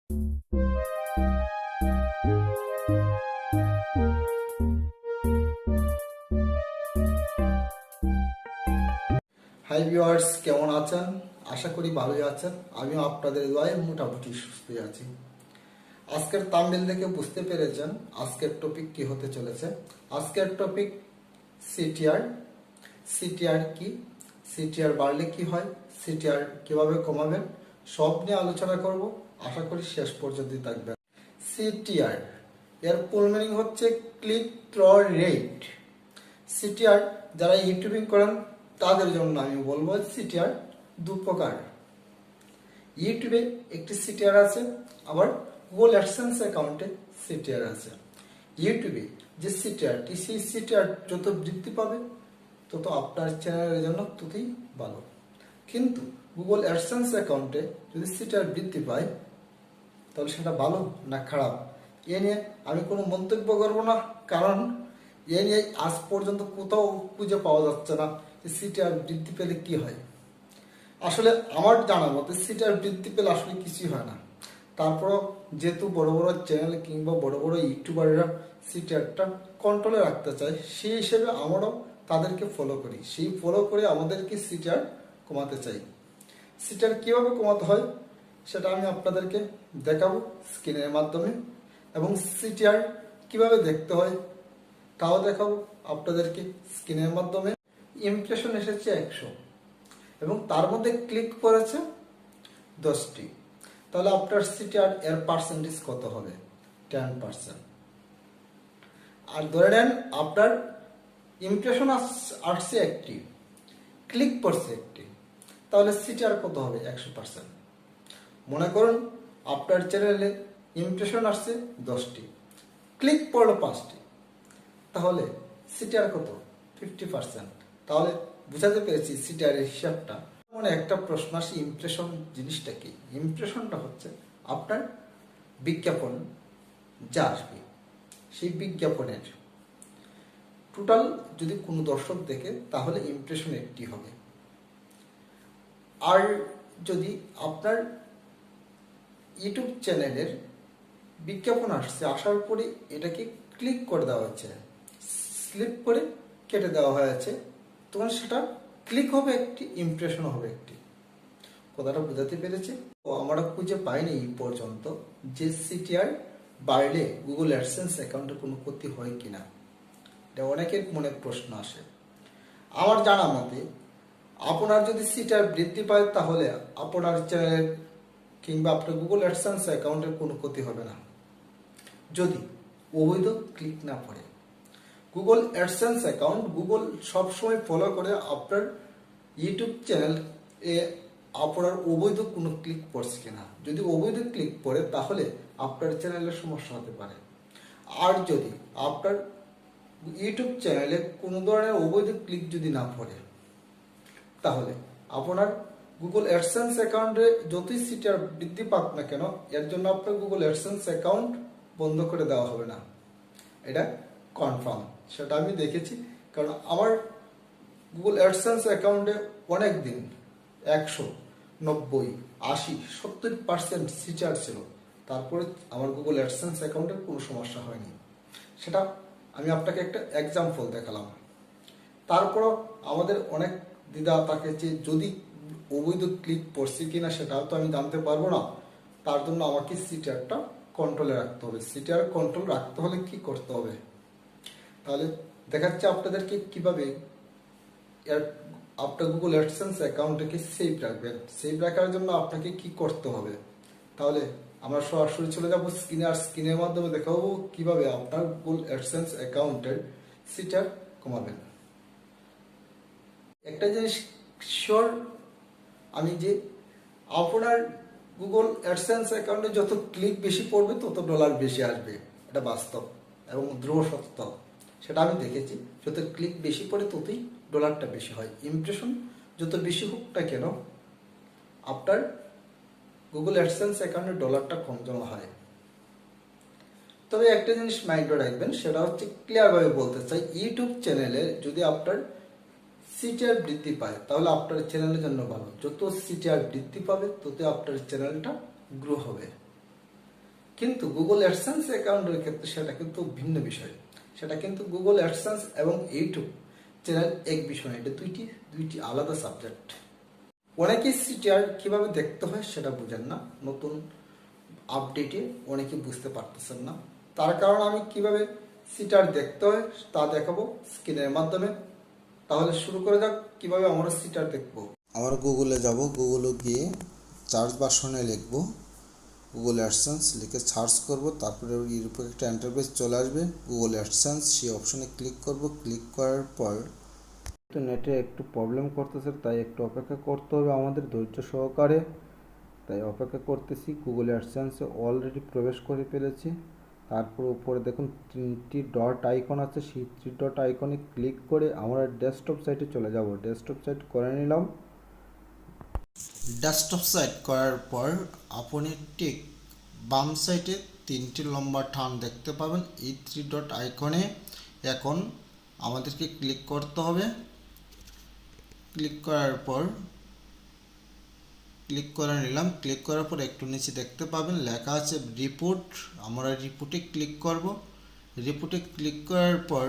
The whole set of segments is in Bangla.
হাই ভিউয়ার্স, কেমন আছেন? আশা করি ভালোই আছেন। আমিও আপনাদের দোয়ায় মোটামুটি সুস্থই আছি। আজকের থাম্বনেল দেখে বুঝতে পেরেছেন আজকের টপিক কি হতে চলেছে। আজকের টপিক সিটিআর। সিটিআর কি, সিটিআর বাড়লে কি হয়, সিটিআর কিভাবে কমাবেন, সব নিয়ে আলোচনা করব। আশা করি শেষ পর্যন্ত থাকবেন। সিটিআর এর ফুল মিনিং হচ্ছে ক্লিক থ্রু রেট। সিটিআর যারা ইউটিউবিং করেন তাদের জন্য আমি বলবো সিটিআর দু প্রকার। ইউটিউবে একটি সিটিআর আছে, আবার গুগল অ্যাডসেন্স অ্যাকাউন্টে সিটিআর আছে। ইউটিউবে যে সিটিআরটি, সেই সিটিআর যত বৃদ্ধি পাবে তত আপনার চ্যানেলের জন্য ততই ভালো। কিন্তু গুগল অ্যাডসেন্স অ্যাকাউন্টে যদি সিটিআর বৃদ্ধি পায় তাহলে সেটা ভালো না খারাপ এ নিয়ে আমি কোনো মন্তব্য করব না, কারণ এ নিয়ে আজ পর্যন্ত কোথাও খুঁজে পাওয়া যাচ্ছে না যে সিটিআর বৃদ্ধি পেলে কি হয়। আসলে আমার জানার মতে সিটিআর বৃদ্ধি পেলে আসলে কিছুই হয় না। তারপরও যেহেতু বড় বড় চ্যানেল কিংবা বড় বড় ইউটিউবাররা সিটিআরটা কন্ট্রোলে রাখতে চায়, সেই হিসেবে আমরাও তাদেরকে ফলো করি। সেই ফলো করে আমাদেরকে সিটিআর কমাতে চাই। সিটিআর কীভাবে কমাতে হয় সেটা আমি আপনাদেরকে দেখাবো স্ক্রিনের মাধ্যমে, এবং সিটিআর কিভাবে দেখতে হয় তাও দেখাবো আপনাদেরকে স্ক্রিনের মাধ্যমে। ইমপ্রেশন এসেছে 100 এবং তার মধ্যে ক্লিক করেছে 10টি, তাহলে আপনার সিটিআর এর পার্সেন্টেজ কত হবে? 10%। আর ধরে নেন আপনার ইমপ্রেশন আসছে 1টি, ক্লিক করছে 1টি, তাহলে সিটিআর কত হবে? 100%। মনে করুন আপনার চ্যানেলে ইমপ্রেশন আসছে 10টি, ক্লিক পড়লো 5টি, তাহলে সিটিআর কত? 50%। তাহলে বুঝাতে পেরেছি সিটিআর এর হিসাবটা। মনে একটা প্রশ্ন আসে, ইমপ্রেশন জিনিসটা কি? ইমপ্রেশনটা হচ্ছে আপনার বিজ্ঞাপন যা আসবে সেই বিজ্ঞাপনের টোটাল যদি কোনো দর্শক দেখে তাহলে ইমপ্রেশন একটি হবে। আর যদি আপনার ইউটিউব চ্যানেলের বিজ্ঞাপন আসছে, আসার পরে এটাকে ক্লিক করে দেওয়া হচ্ছে, স্লিপ করে কেটে দেওয়া হয়েছে, তখন সেটা ক্লিক হবে একটি, ইমপ্রেশন হবে একটি। কথাটা বোঝাতে পেরেছে? তো আমরা খুঁজে পাইনি এই পর্যন্ত যে সিটিআর বাড়লে গুগল অ্যাডসেন্স অ্যাকাউন্টে কোনো ক্ষতি হয় কিনা। এটা অনেকের মনে প্রশ্ন আসে। আমার জানা মতে আপনার যদি সিটিআর বৃদ্ধি পায় তাহলে আপনার চ্যানেলের কিংবা আপনার গুগল অ্যাডসেন্স অ্যাকাউন্টের কোনো ক্ষতি হবে না, যদি অবৈধ ক্লিক না পড়ে। গুগল অ্যাডসেন্স অ্যাকাউন্ট গুগল সবসময় ফলো করে আপনার ইউটিউব চ্যানেল এ আপনার অবৈধ কোনো ক্লিক পড়ছে কিনা। যদি অবৈধ ক্লিক পড়ে তাহলে আপনার চ্যানেলের সমস্যা হতে পারে। আর যদি আপনার ইউটিউব চ্যানেলে কোনো ধরনের অবৈধ ক্লিক যদি না পড়ে তাহলে আপনার গুগল অ্যাডসেন্স অ্যাকাউন্টে যতই সিটিআর বৃদ্ধি পাক না কেন, এর জন্য আপনার গুগল অ্যাডসেন্স অ্যাকাউন্ট বন্ধ করে দেওয়া হবে না। এটা কনফার্ম, সেটা আমি দেখেছি। কারণ আমার গুগল অ্যাডসেন্স অ্যাকাউন্টে অনেক দিন 100, 90, 80, 70% সিটিআর ছিল, তারপরে আমার গুগল অ্যাডসেন্স অ্যাকাউন্টের কোনো সমস্যা হয়নি। সেটা আমি আপনাকে একটা এক্সাম্পল দেখালাম। তারপরও আমাদের অনেক দ্বিধা থাকে যে যদি অবৈধ ক্লিক পড়ছে কিনা সেটাও তো আমি জানতে পারবো না। তার জন্য আমাকে সিটিআরটা কন্ট্রোলে রাখতে হবে। সিটিআর কন্ট্রোল রাখতে হলে কি করতে হবে? তাহলে দেখাচ্ছে আপনাদেরকে কিভাবে আপনার গুগল অ্যাডসেন্স অ্যাকাউন্টটাকে সেভ রাখবেন। সেভ রাখার জন্য আপনাকে কি করতে হবে? তাহলে আমরা সরাসরি চলে যাবো স্ক্রিনে, আর স্ক্রিনের মাধ্যমে দেখাবো কিভাবে আপনার গুগল অ্যাডসেন্স অ্যাকাউন্টের সিটিআর কমাবেন। একটা জিনিস শিওর আমি, যে আপনার গুগল অ্যাডসেন্স অ্যাকাউন্টে যত ক্লিক বেশি পড়বে তত ডলার বেশি আসবে। এটা বাস্তব এবং ধ্রুব সত্য, সেটা আমি দেখেছি। যত ক্লিক বেশি পড়ে ততই ডলারটা বেশি হয়। ইমপ্রেশন যত বেশি হোক না কেন আপনার গুগল অ্যাডসেন্স অ্যাকাউন্টে ডলারটা কম জমা হয়। তবে একটা জিনিস মাইন্ডে রাখবেন, সেটা হচ্ছে ক্লিয়ারভাবে বলতে চাই, ইউটিউব চ্যানেলে যদি আপনার সিটিআর বৃদ্ধি পায় তাহলে আপনার চ্যানেলের জন্য ভালো। যত সিটিআর বৃদ্ধি পাবে তত আপনার চ্যানেলটা গ্রো হবে। কিন্তু গুগল অ্যাডসেন্স অ্যাকাউন্টের ক্ষেত্রে সেটা কিন্তু ভিন্ন বিষয়। সেটা কিন্তু গুগল অ্যাডসেন্স এবং ইউটিউব চ্যানেল এক বিষয়, এটা দুইটি আলাদা সাবজেক্ট। অনেকেই সিটিআর কিভাবে দেখতে হয় সেটা বুঝেন না, নতুন আপডেটে অনেকে বুঝতে পারতেছেন না। তার কারণ আমি কিভাবে সিটিআর দেখতে হয় তা দেখাবো স্ক্রিনের মাধ্যমে। তাহলে শুরু করে যাক কিভাবে আমরা সিটিআর দেখবো। আবার গুগলে যাব, গুগলে গিয়ে সার্চ বাসনে লিখব গুগল অ্যাডসেন্স, লিখে সার্চ করব, তারপরে এর উপর একটা ইন্টারফেস চলে আসবে গুগল অ্যাডসেন্স, সেই অপশনে ক্লিক করব। ক্লিক করার পর তো নেটে একটু প্রবলেম করতেছে, তাই একটু অপেক্ষা করতে হবে আমাদের ধৈর্য সহকারে। তাই অপেক্ষা করতেছি। গুগল অ্যাডসেন্সে অলরেডি প্রবেশ করে ফেলেছি। তারপর উপরে দেখুন 3টি ডট আইকন আছে, সেই 3 ডট আইকনে ক্লিক করে আমরা ডেস্কটপ সাইটে চলে যাব। ডেস্কটপ সাইট করে নিলাম। ডেস্কটপ সাইট করার পর আপনি ঠিক বাম সাইডে 3টি লম্বা টান দেখতে পাবেন। এই 3 ডট আইকনে এখন আমাদেরকে ক্লিক করতে হবে। ক্লিক করার পর ক্লিক করে নিলাম। ক্লিক করার পর একটু নিচে দেখতে পাবেন লেখা আছে রিপোর্ট। আমরা রিপোর্টে ক্লিক করব। রিপোর্টে ক্লিক করার পর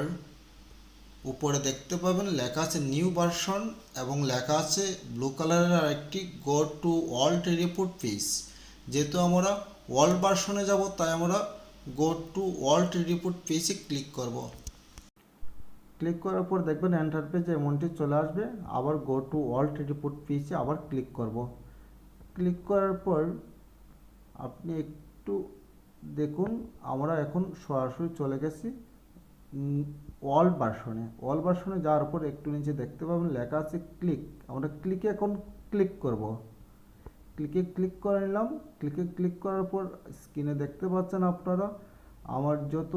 উপরে দেখতে পাবেন লেখা আছে নিউ ভার্সন এবং লেখা আছে ব্লু কালারের আরেকটি go to old report page. যেহেতু আমরা ওল্ড ভার্সনে যাব, তাই আমরা গো টু ওল্ড রিপোর্ট পেজে ক্লিক করব। ক্লিক করার পর দেখবেন এন্টার পেজে এমনটি চলে আসবে। আবার গো টু ওল্ড রিপোর্ট পেজে আবার ক্লিক করব। ক্লিক করার পর আপনি একটু দেখুন, আমরা এখন সরাসরি চলে গেছি অল ভার্সনে যাওয়ার পর একটু নিচে দেখতে পাবেন লেখা আছে ক্লিক। আমরা ক্লিকে এখন ক্লিক করব। ক্লিক করে নিলাম। ক্লিক করার পর স্ক্রিনে দেখতে পাচ্ছেন আপনারা আমার যত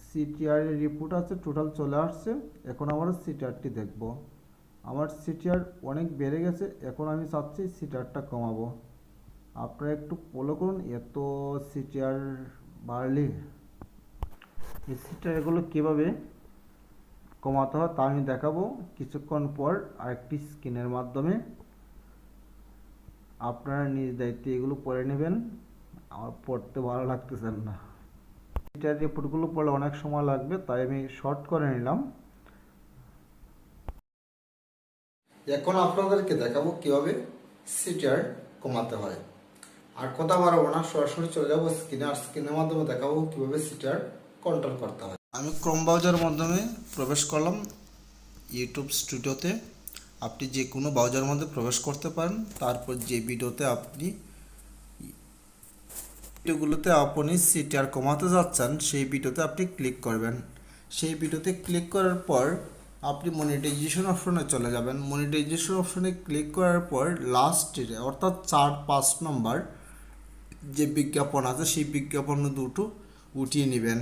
সিটিআর রিপোর্ট আছে টোটাল চলে আসছে। এখন আমরা সিটিআরটি দেখব। আমার সিটিআর অনেক বেড়ে গেছে, এখন আমি চাচ্ছি সিটিআরটা কমাবো। আপনারা একটু ফলো করুন, এত সিটিআর বাড়লে এই সিটিআর এগুলো কীভাবে কমাতে হয় তা আমি দেখাবো কিছুক্ষণ পর আরেকটি স্ক্রিনের মাধ্যমে। আপনারা নিজ দায়িত্বে এগুলো পড়ে নেবেন, আমার পড়তে ভালো লাগতেছে না। সিটিআর রিপোর্টগুলো পড়লে অনেক সময় লাগবে, তাই আমি শর্ট করে নিলাম। এখন আপনাদেরকে দেখাবো কিভাবে সিটিআর কমাতে হয়। আর কথা বাড়াবো না, সরাসরি চলে যাবো স্ক্রিনে। আর স্ক্রিনের মাধ্যমে দেখাবো কিভাবে সিটিআর কন্ট্রোল করতে হয়। আমি ক্রোম ব্রাউজারের মাধ্যমে প্রবেশ করলাম ইউটিউব স্টুডিওতে। আপনি যে কোনো ব্রাউজারের মধ্যে প্রবেশ করতে পারেন। তারপর যে ভিডিওগুলোতে আপনি সিটিআর কমাতে যাচ্ছেন সেই ভিডিওতে আপনি ক্লিক করবেন। সেই ভিডিওতে ক্লিক করার পর আপনি মনিটাইজেশন অপশনে চলে যাবেন। মনিটাইজেশন অপশনে ক্লিক করার পর লাস্টে অর্থাৎ 4-5 নম্বর যে বিজ্ঞাপন আছে সেই বিজ্ঞাপন দুটো উঠিয়ে নেবেন।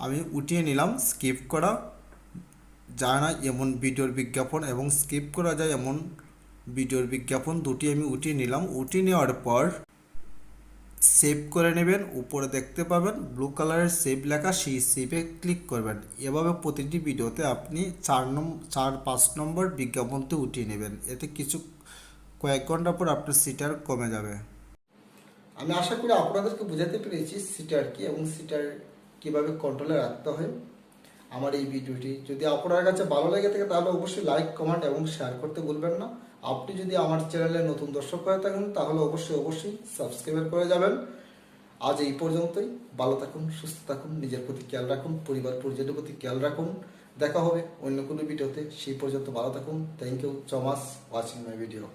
আমি উঠিয়ে নিলাম। স্কিপ করা যায় না এমন ভিডিওর বিজ্ঞাপন এবং স্কিপ করা যায় এমন ভিডিওর বিজ্ঞাপন দুটি আমি উঠিয়ে নিলাম। উঠিয়ে নেওয়ার পর সেভ করে নেবেন। উপরে দেখতে পাবেন ব্লু কালারের সেভ লেখা, সেই সেভে ক্লিক করবেন। এভাবে প্রতিটি ভিডিওতে আপনি 4-5 নম্বর বিজ্ঞাপনতে উঠিয়ে নেবেন। এতে কয়েক ঘন্টা পর আপনার সিটিআর কমে যাবে। আমি আশা করি আপনাদেরকে বোঝাতে পেরেছি সিটিআর কি এবং সিটিআর কিভাবে কন্ট্রোলে রাখতে হয়। আমার এই ভিডিওটি যদি আপনার কাছে ভালো লেগে থাকে তাহলে অবশ্যই লাইক, কমেন্ট এবং শেয়ার করতে ভুলবেন না। আপনি যদি আমার চ্যানেলে নতুন দর্শক হয়ে থাকেন তাহলে অবশ্যই সাবস্ক্রাইব করে যাবেন। আজ এই পর্যন্তই। ভালো থাকুন, সুস্থ থাকুন, নিজের প্রতি খেয়াল রাখুন, পরিবার পরিজনের প্রতি খেয়াল রাখুন। দেখা হবে অন্য কোনো ভিডিওতে। সেই পর্যন্ত ভালো থাকুন। Thank you so much watching my video.